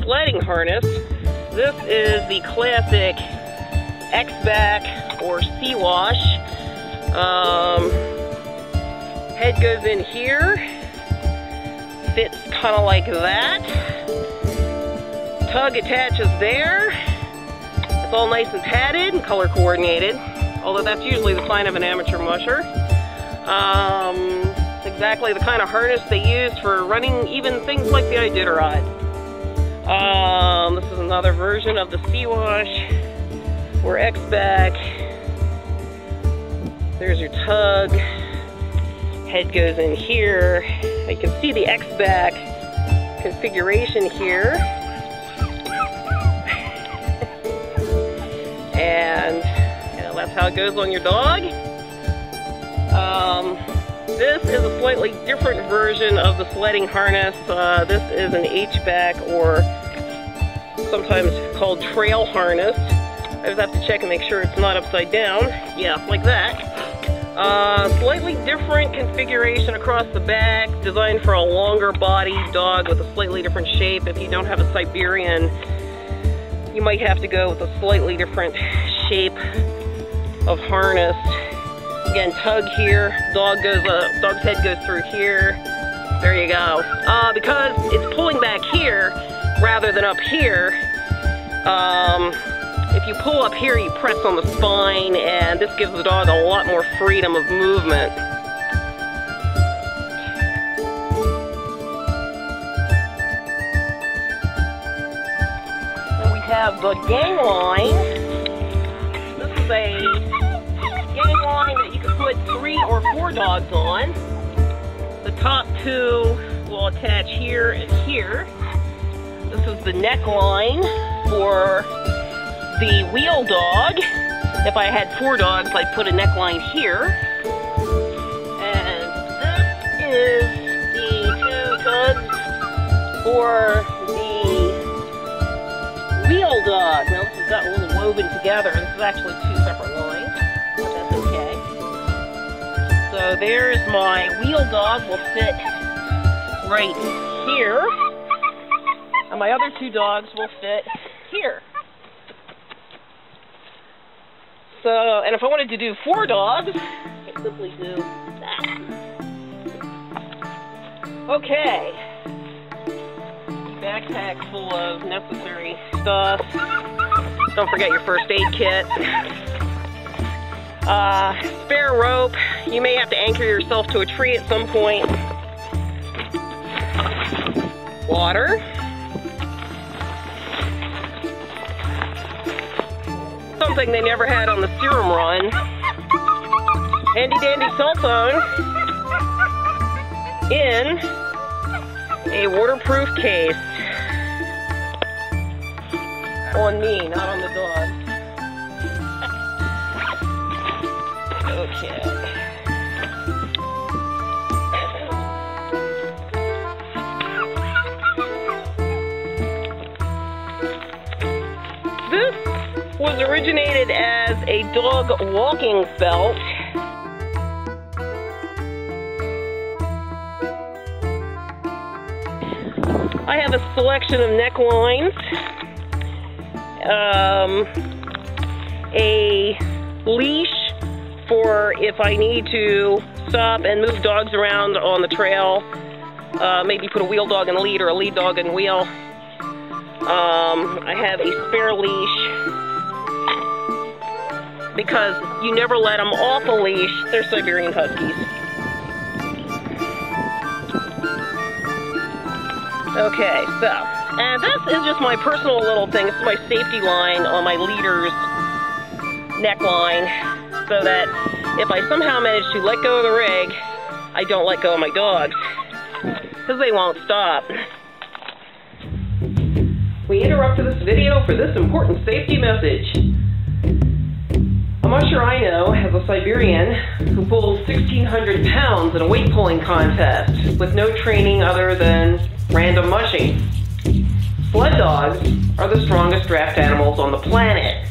sledding harness. This is the classic X-back or C-wash. Head goes in here, fits kind of like that. Tug attaches there. It's all nice and padded and color coordinated, although that's usually the sign of an amateur musher. It's exactly the kind of harness they used for running even things like the Iditarod. This is another version of the C-wash or X-back. There's your tug. Head goes in here. You can see the X-back configuration here. And that's how it goes on your dog. This is a slightly different version of the sledding harness. This is an H-back, or sometimes called trail harness. I just have to check and make sure it's not upside down. Yeah, like that. Slightly different configuration across the back, designed for a longer body dog with a slightly different shape. If you don't have a Siberian, you might have to go with a slightly different shape of harness. Again, tug here, dog's head goes through here. There you go. Because it's pulling back here rather than up here, if you pull up here, you press on the spine, and this gives the dog a lot more freedom of movement. Then we have the gang line. This is a gang line that you can put 3 or 4 dogs on. The top 2 will attach here and here. This is the neckline for the wheel dog. If I had 4 dogs, I'd put a neckline here. And this is the 2 tugs for the wheel dog. Now this has got a little woven together. This is actually 2 separate lines, but that's okay. So there's my wheel dog, will fit right here. And my other 2 dogs will fit here. So, and if I wanted to do 4 dogs, I simply do that. Okay. Backpack full of necessary stuff. Don't forget your first aid kit. Spare rope. You may have to anchor yourself to a tree at some point. Water. Something they never had on the serum run. Handy dandy cell phone in a waterproof case. On me, not on the dog. Okay. This was originated as a dog walking belt. I have a selection of necklines, a leash for if I need to stop and move dogs around on the trail, maybe put a wheel dog in lead or a lead dog in wheel. I have a spare leash, because you never let them off a leash. They're Siberian Huskies. Okay, so, and this is just my personal little thing. This is my safety line on my leader's neckline, so that if I somehow manage to let go of the rig, I don't let go of my dogs, because they won't stop. We interrupted this video for this important safety message. A musher I know has a Siberian who pulls 1,600 pounds in a weight pulling contest with no training other than random mushing. Sled dogs are the strongest draft animals on the planet.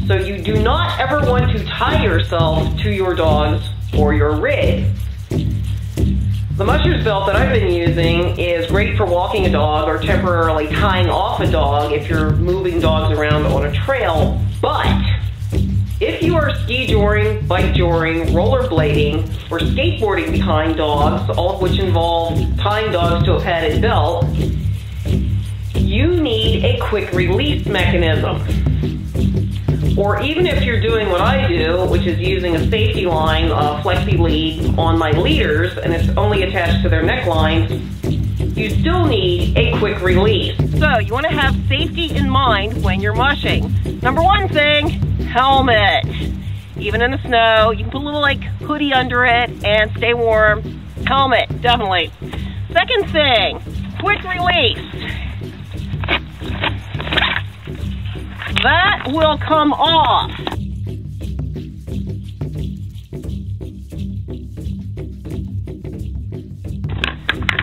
So you do not ever want to tie yourself to your dogs or your rig. The Mushers belt that I've been using is great for walking a dog or temporarily tying off a dog if you're moving dogs around on a trail. But if you are ski joring, bike joring, rollerblading, or skateboarding behind dogs, all of which involve tying dogs to a padded belt, you need a quick release mechanism. Or even if you're doing what I do, which is using a safety line, flexi lead on my leaders, and it's only attached to their necklines, you still need a quick release. So you want to have safety in mind when you're mushing. Number one thing, helmet. Even in the snow, you can put a little hoodie under it and stay warm. Helmet, definitely. Second thing, quick release. That will come off.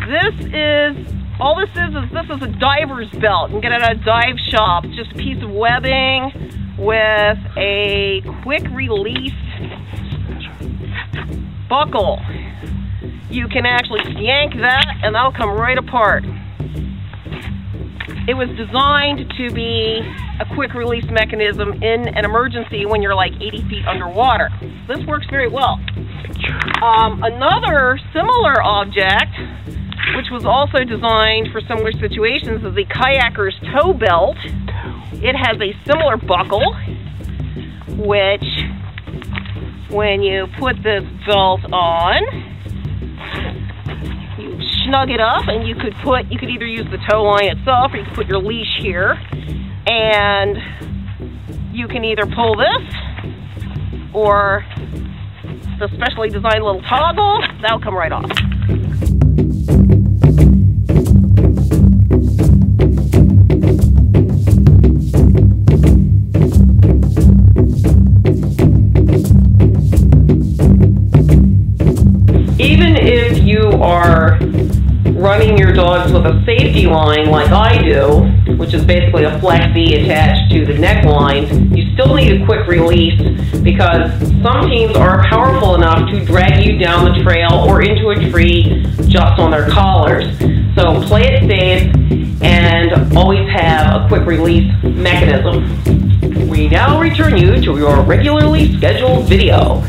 This is a diver's belt. You can get it at a dive shop. It's just a piece of webbing with a quick release buckle. You can actually yank that and that'll come right apart. It was designed to be a quick release mechanism in an emergency when you're like 80 feet underwater. This works very well. Another similar object, which was also designed for similar situations, is the kayaker's tow belt. It has a similar buckle, which when you put this belt on, you snug it up, and you could either use the tow line itself or you could put your leash here, and you can either pull this or the specially designed little toggle. That'll come right off. Even if you are running your dogs with a safety line like I do, which is basically a flexi attached to the neckline, you still need a quick release because some teams are powerful enough to drag you down the trail or into a tree just on their collars. So play it safe and always have a quick release mechanism. We now return you to your regularly scheduled video.